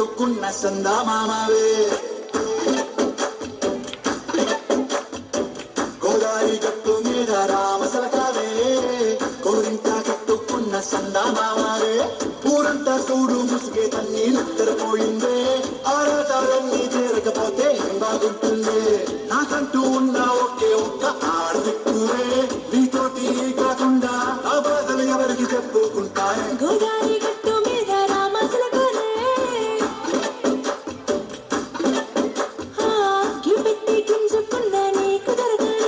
కట్టుకున్న సందా మామవే గోదారి గట్టు మీద రామసలకావే కోరింత కట్టుకున్న సందా మామవే ఊరంతా చూడు ముసుగే తన్ని నిద్రపోయిందే ఆరాటాలన్నీ చేరకపోతే బాగుంటుంది నాకంటూ ఉన్న ఒకే ఒక్క ఆడదిక్కువే నీతోటి కాకుండా ఆ బాధలు ఎవరికి చెప్పుకుంటాయి గోదారి గట్టు మీద రామసలకావే గిపెట్టి గింజుకున్న నీకు దొరకనే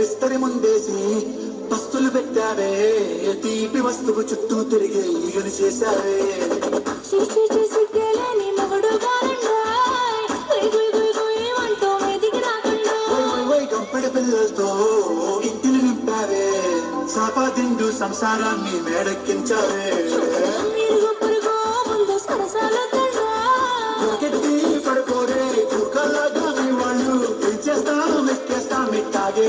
విస్తరి ముందేసి పస్తులు పెట్టావే తీపి వస్తువు చుట్టూ తిరిగే ఈగలు చేశావే సిగ్గలేని మొగుడు గారండాయ్ గుయ్ గుయ్ గుయ్ గుయ్ అంటూ మీదికి రాకుండా కంపెడి పిల్లలతో ఇంటిని నింపావే సాపాదిండు సంసారాన్ని మేడెక్కించావే ఇరుగు పొరుగు ముందు సరసాలొద్దండా పడుకోరే కుక్కలాగా మీ వాళ్ళు పెంచేస్తాం ఎక్కేస్తాం ఇట్టాగే